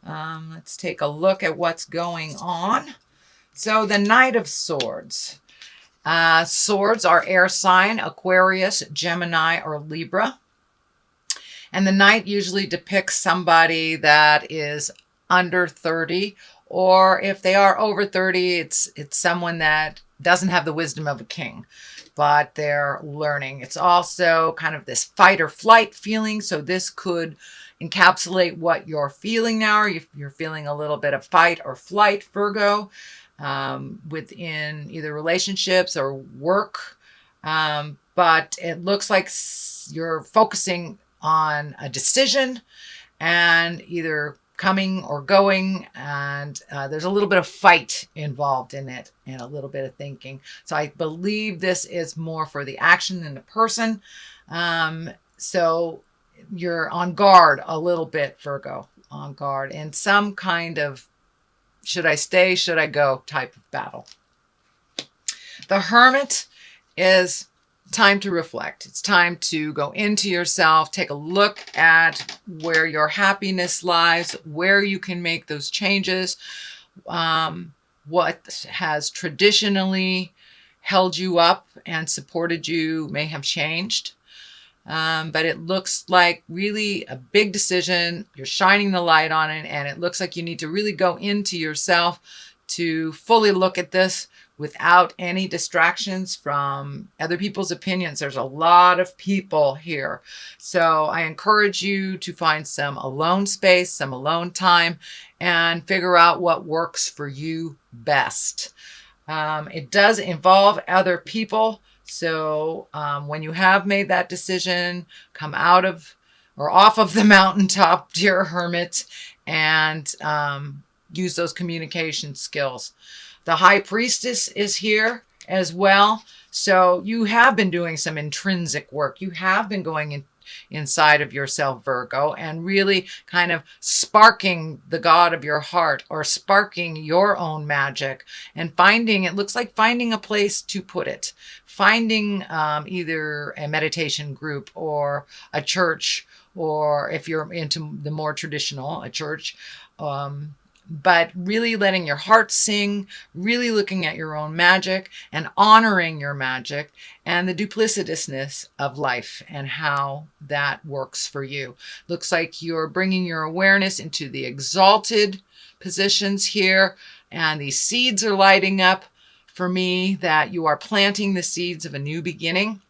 Let's take a look at what's going on. So the Knight of Swords. Swords are air sign, Aquarius, Gemini, or Libra. And the Knight usually depicts somebody that is under 30, or if they are over 30, it's someone that doesn't have the wisdom of a king, but they're learning. It's also kind of this fight or flight feeling. So this could encapsulate what you're feeling now. If you're feeling a little bit of fight or flight, Virgo, within either relationships or work. But it looks like you're focusing on a decision and either coming or going, and there's a little bit of fight involved in it and a little bit of thinking. So I believe this is more for the action than the person. So you're on guard a little bit, Virgo, on guard in some kind of should I stay, should I go type of battle. The Hermit is time to reflect. It's time to go into yourself, take a look at where your happiness lies, where you can make those changes, what has traditionally held you up and supported you may have changed. But it looks like really a big decision. You're shining the light on it, and it looks like you need to really go into yourself to fully look at this without any distractions from other people's opinions. There's a lot of people here. So I encourage you to find some alone space, some alone time, and figure out what works for you best. It does involve other people. So when you have made that decision, come out of or off of the mountaintop, dear Hermit, and use those communication skills. The High Priestess is here as well. So you have been doing some intrinsic work. You have been going inside of yourself, Virgo, and really kind of sparking the God of your heart or sparking your own magic and finding, it looks like finding a place to put it, finding either a meditation group or a church, or if you're into the more traditional, a church, but really letting your heart sing, really looking at your own magic and honoring your magic and the duplicitousness of life and how that works for you. Looks like you're bringing your awareness into the exalted positions here, and these seeds are lighting up for me that you are planting the seeds of a new beginning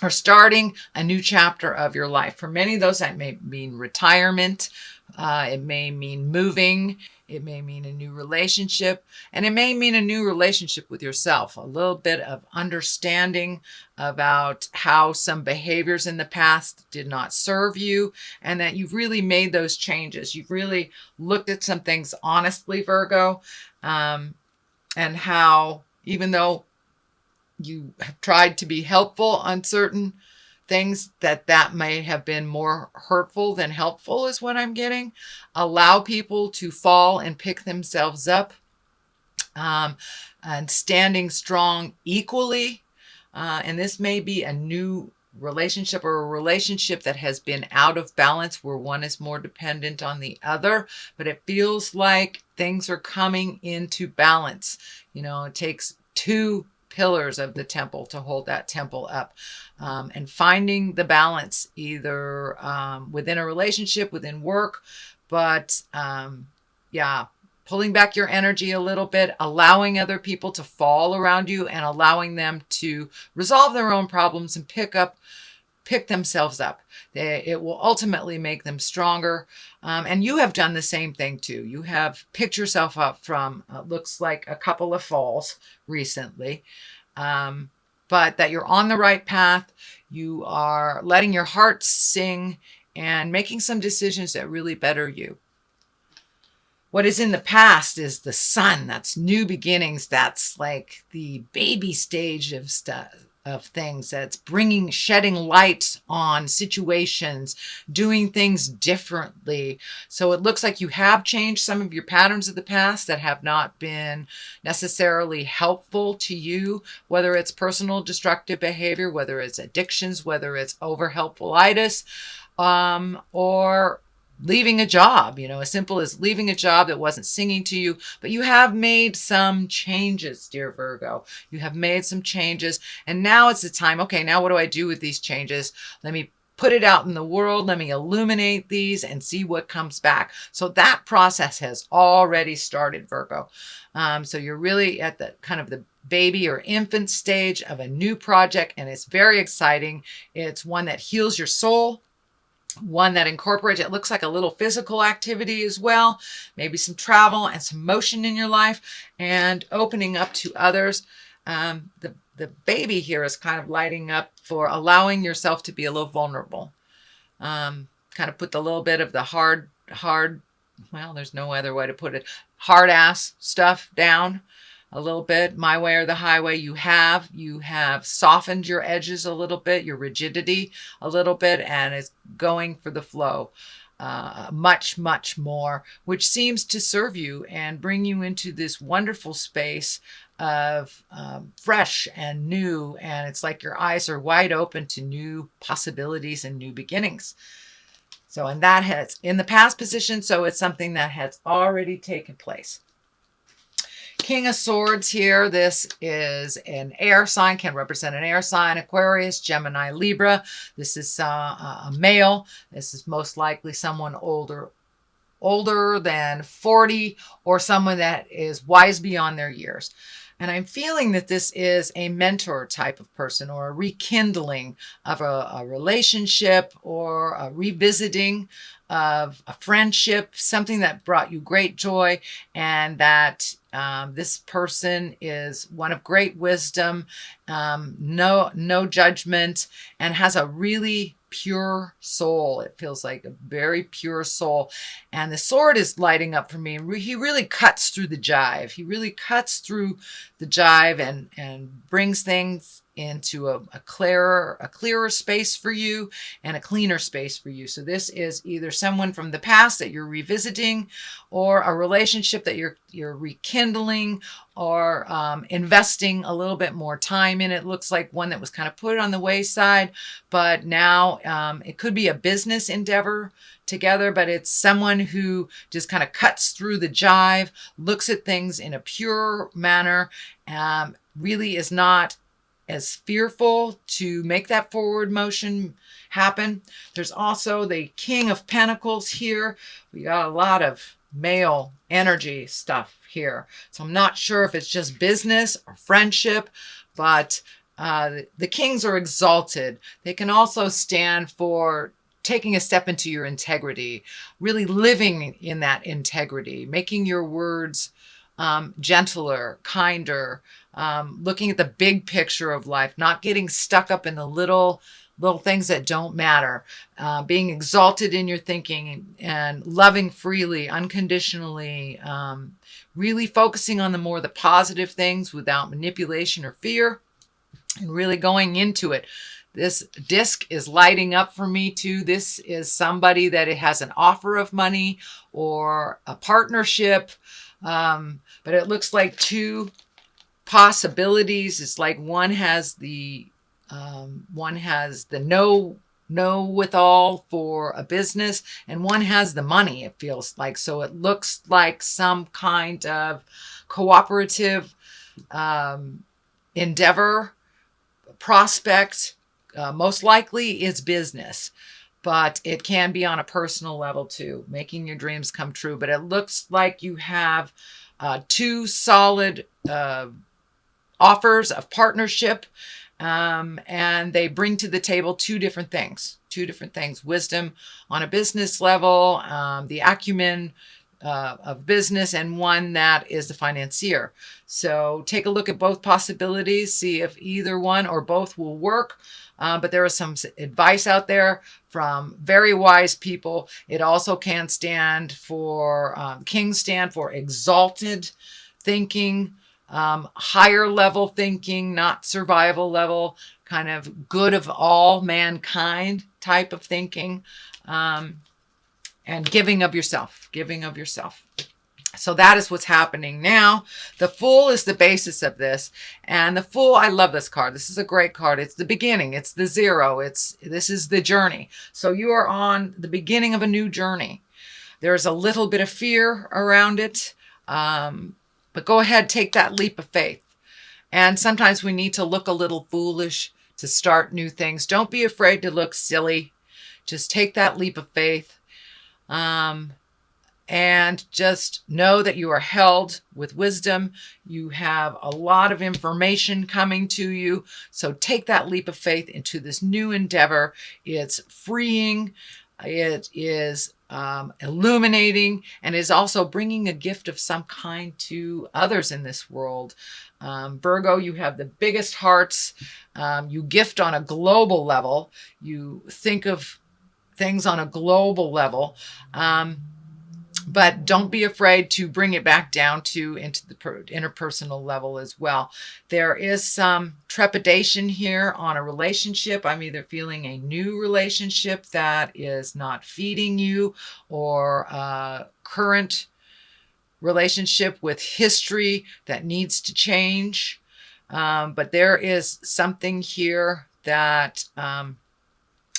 or starting a new chapter of your life. For many of those, that may mean retirement. It may mean moving. It may mean a new relationship, and it may mean a new relationship with yourself, a little bit of understanding about how some behaviors in the past did not serve you, and that you've really made those changes. You've really looked at some things honestly, Virgo, and how even though you have tried to be helpful on certain things, that may have been more hurtful than helpful is what I'm getting. Allow people to fall and pick themselves up, and standing strong equally. And this may be a new relationship or a relationship that has been out of balance where one is more dependent on the other, but it feels like things are coming into balance. You know, it takes two pillars of the temple to hold that temple up, and finding the balance either within a relationship, within work, but pulling back your energy a little bit, allowing other people to fall around you and allowing them to resolve their own problems and pick themselves up. It will ultimately make them stronger. And you have done the same thing too. You have picked yourself up from, looks like a couple of falls recently, but that you're on the right path. You are letting your heart sing and making some decisions that really better you. What is in the past is the sun. That's new beginnings. That's like the baby stage of stuff, of things. That's shedding light on situations, doing things differently. So it looks like you have changed some of your patterns of the past that have not been necessarily helpful to you, whether it's personal destructive behavior, whether it's addictions, whether it's over helpfulitis, or leaving a job, as simple as leaving a job that wasn't singing to you, but you have made some changes, dear Virgo. You have made some changes, and now it's the time. Okay, now what do I do with these changes? Let me put it out in the world. Let me illuminate these and see what comes back. So that process has already started, Virgo. So you're really at the kind of the baby or infant stage of a new project, and it's very exciting. It's one that heals your soul, one that incorporates, it looks like a little physical activity as well, maybe some travel and some motion in your life, and opening up to others. The baby here is kind of lighting up for allowing yourself to be a little vulnerable. Kind of put the little bit of the hard, well, there's no other way to put it, hard ass stuff down a little bit, my way or the highway. You have softened your edges a little bit, your rigidity a little bit, and it's going for the flow much, much more, which seems to serve you and bring you into this wonderful space of fresh and new. And it's like your eyes are wide open to new possibilities and new beginnings. So, and that has in the past position, so it's something that has already taken place. King of Swords here. This is an air sign, can represent an air sign, Aquarius, Gemini, Libra. This is a male. This is most likely someone older than 40, or someone that is wise beyond their years. And I'm feeling that this is a mentor type of person, or a rekindling of a relationship, or a revisiting of a friendship, something that brought you great joy, and that this person is one of great wisdom, no judgment, and has a really pure soul. It feels like a very pure soul. And the sword is lighting up for me. He really cuts through the jive. He really cuts through the jive and brings things into a clearer space for you, and a cleaner space for you. So this is either someone from the past that you're revisiting, or a relationship that you're rekindling, or investing a little bit more time in. It looks like one that was kind of put on the wayside, but now it could be a business endeavor together, but it's someone who just kind of cuts through the jive, looks at things in a pure manner, really is not as fearful to make that forward motion happen. There's also the King of Pentacles here. We got a lot of male energy stuff here. So I'm not sure if it's just business or friendship, but the kings are exalted. They can also stand for taking a step into your integrity, really living in that integrity, making your words gentler, kinder, looking at the big picture of life, not getting stuck up in the little things that don't matter, being exalted in your thinking and loving freely, unconditionally, really focusing on the positive things without manipulation or fear, and really going into it. This disc is lighting up for me too. This is somebody that it has an offer of money or a partnership, but it looks like two possibilities. It's like one has the know with all for a business, and one has the money, it feels like. So it looks like some kind of cooperative endeavor, prospect. Most likely is business, but it can be on a personal level too, making your dreams come true. But it looks like you have two solid offers of partnership, and they bring to the table two different things. Wisdom on a business level, the acumen of business, and one that is the financier. So take a look at both possibilities, see if either one or both will work. But there is some advice out there from very wise people. It also can stand for, kings stand for exalted thinking, higher level thinking, not survival level, kind of good of all mankind type of thinking, and giving of yourself. So that is what's happening now. The Fool is the basis of this. And the Fool, I love this card. This is a great card. It's the beginning. It's the zero. This is the journey. So you are on the beginning of a new journey. There's a little bit of fear around it, but go ahead, take that leap of faith. And sometimes we need to look a little foolish to start new things. Don't be afraid to look silly. Just take that leap of faith. And just know that you are held with wisdom. You have a lot of information coming to you. So take that leap of faith into this new endeavor. It's freeing. It is illuminating, and is also bringing a gift of some kind to others in this world. Virgo, you have the biggest hearts. You gift on a global level. You think of things on a global level. But don't be afraid to bring it back down into the interpersonal level as well. There is some trepidation here on a relationship. I'm either feeling a new relationship that is not feeding you, or a current relationship with history that needs to change. But there is something here that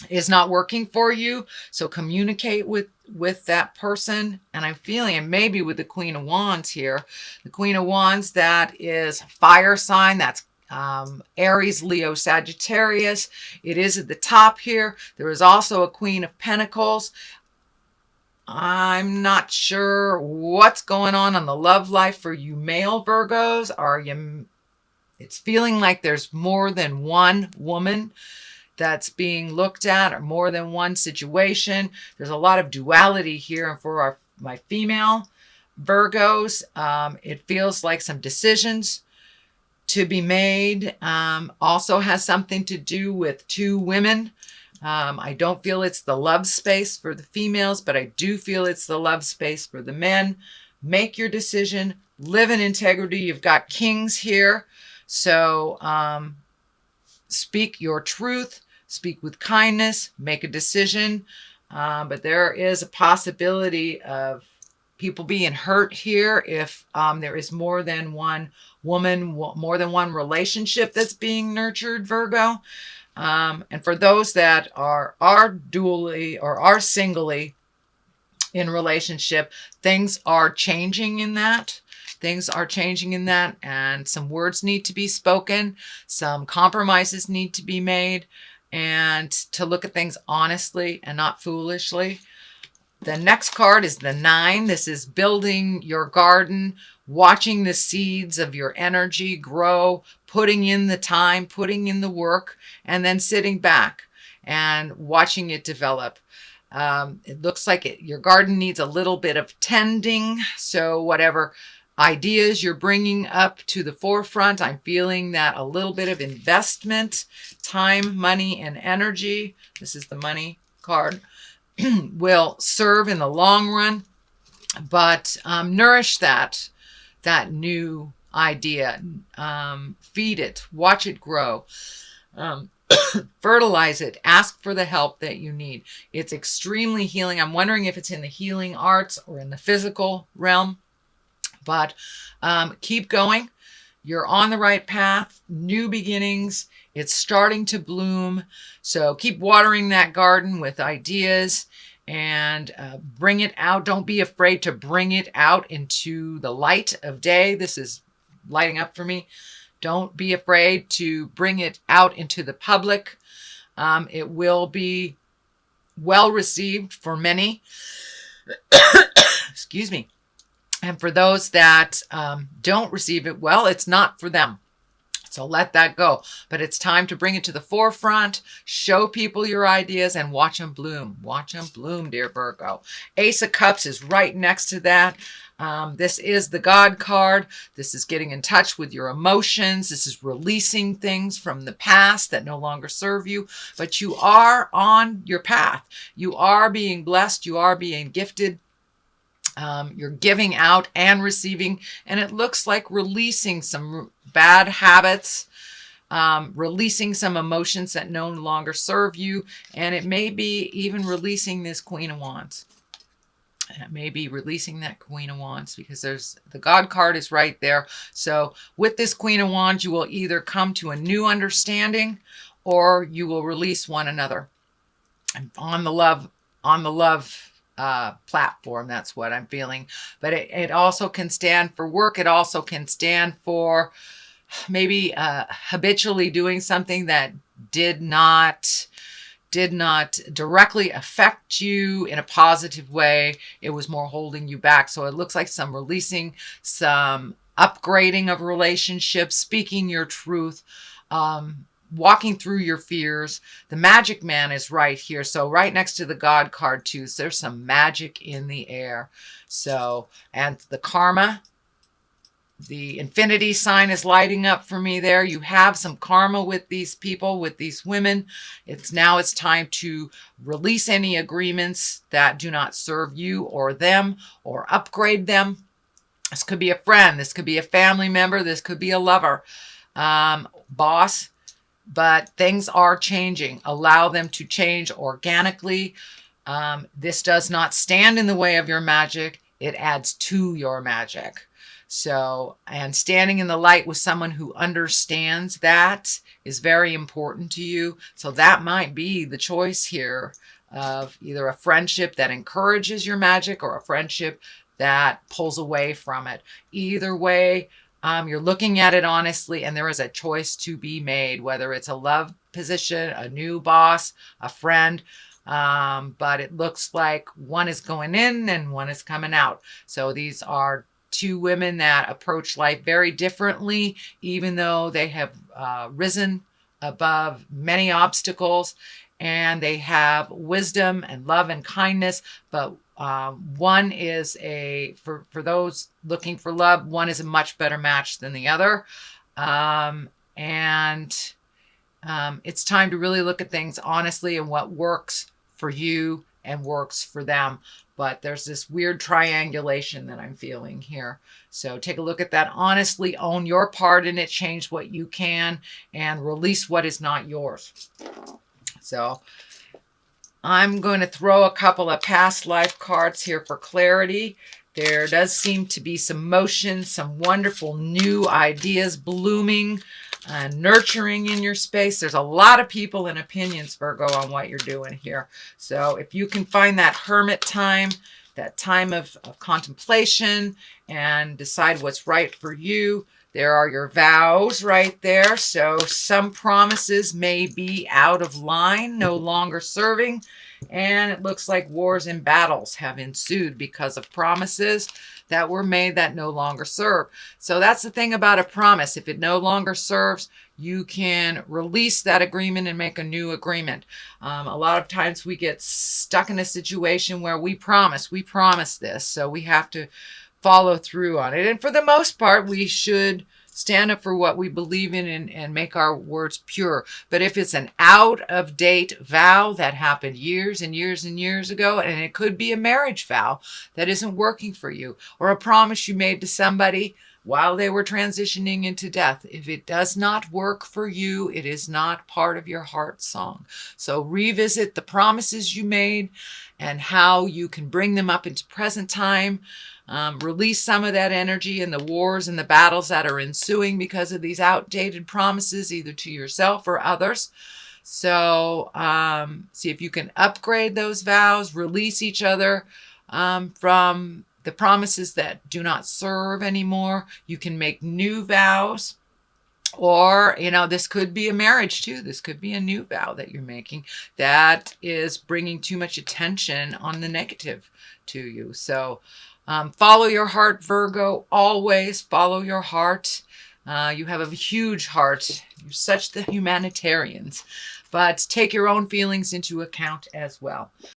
is not working for you. So communicate with that person. And I'm feeling, and maybe with the Queen of Wands here, the Queen of Wands, that is fire sign. That's Aries, Leo, Sagittarius. It is at the top here. There is also a Queen of Pentacles. I'm not sure what's going on in the love life for you male Virgos. It's feeling like there's more than one woman that's being looked at, or more than one situation. There's a lot of duality here. And for my female Virgos, it feels like some decisions to be made. Also has something to do with two women. I don't feel it's the love space for the females, but I do feel it's the love space for the men. Make your decision. Live in integrity. You've got kings here. So speak your truth. Speak with kindness, make a decision. But there is a possibility of people being hurt here if there is more than one woman, more than one relationship that's being nurtured, Virgo. And for those that are dually or are singly in relationship, things are changing in that. Things are changing in that, and some words need to be spoken. Some compromises need to be made, and to look at things honestly and not foolishly. The next card is the 9. This is building your garden, watching the seeds of your energy grow, putting in the time, putting in the work, and then sitting back and watching it develop. It looks like your garden needs a little bit of tending. So whatever ideas you're bringing up to the forefront, I'm feeling that a little bit of investment, time, money, and energy, this is the money card, will serve in the long run. But nourish that new idea. Feed it. Watch it grow. Fertilize it. Ask for the help that you need. It's extremely healing. I'm wondering if it's in the healing arts or in the physical realm. But keep going. You're on the right path. New beginnings. It's starting to bloom. So keep watering that garden with ideas and bring it out. Don't be afraid to bring it out into the light of day. This is lighting up for me. Don't be afraid to bring it out into the public. It will be well received for many. Excuse me. And for those that don't receive it well, it's not for them. So let that go. But it's time to bring it to the forefront, show people your ideas, and watch them bloom. Watch them bloom, dear Virgo. Ace of Cups is right next to that. This is the God card. This is getting in touch with your emotions. This is releasing things from the past that no longer serve you. But you are on your path. You are being blessed. You are being gifted. You're giving out and receiving, and it looks like releasing some bad habits, releasing some emotions that no longer serve you, and it may be even releasing this Queen of Wands. And it may be releasing that Queen of Wands, because the God card is right there. So with this Queen of Wands, you will either come to a new understanding or you will release one another. And on the love platform. That's what I'm feeling. But it also can stand for work. It also can stand for maybe habitually doing something that did not directly affect you in a positive way. It was more holding you back. So it looks like some releasing, some upgrading of relationships, speaking your truth, walking through your fears. The magic man is right here. So right next to the God card too. So there's some magic in the air. So, and the karma, the infinity sign is lighting up for me there. You have some karma with these people, with these women. It's time to release any agreements that do not serve you or them, or upgrade them. This could be a friend. This could be a family member. This could be a lover, boss. But things are changing. Allow them to change organically. This does not stand in the way of your magic. It adds to your magic. So, and standing in the light with someone who understands that is very important to you. So that might be the choice here of either a friendship that encourages your magic or a friendship that pulls away from it. Either way, you're looking at it honestly, and there is a choice to be made, whether it's a love position, a new boss, a friend. But it looks like one is going in and one is coming out. So these are two women that approach life very differently, even though they have risen above many obstacles, and they have wisdom and love and kindness. But one is for those looking for love, one is a much better match than the other. It's time to really look at things honestly and what works for you and works for them. But there's this weird triangulation that I'm feeling here. So take a look at that. Honestly, own your part in it. Change what you can and release what is not yours. So I'm going to throw a couple of past life cards here for clarity. There does seem to be some motion, some wonderful new ideas blooming and nurturing in your space. There's a lot of people and opinions, Virgo, on what you're doing here. So if you can find that hermit time, that time of contemplation, and decide what's right for you, there are your vows right there. So some promises may be out of line, no longer serving. And it looks like wars and battles have ensued because of promises that were made that no longer serve. So that's the thing about a promise. If it no longer serves, you can release that agreement and make a new agreement. A lot of times we get stuck in a situation where we promise this, so we have to follow through on it. And for the most part, we should stand up for what we believe in and make our words pure. But if it's an out-of-date vow that happened years and years and years ago, and it could be a marriage vow that isn't working for you, or a promise you made to somebody while they were transitioning into death, if it does not work for you, it is not part of your heart song. So revisit the promises you made and how you can bring them up into present time. Release some of that energy in the wars and the battles that are ensuing because of these outdated promises, either to yourself or others. So see if you can upgrade those vows, release each other from the promises that do not serve anymore. You can make new vows. Or, this could be a marriage too. This could be a new vow that you're making that is bringing too much attention on the negative to you. So follow your heart, Virgo. Always follow your heart. You have a huge heart. You're such the humanitarians. But take your own feelings into account as well.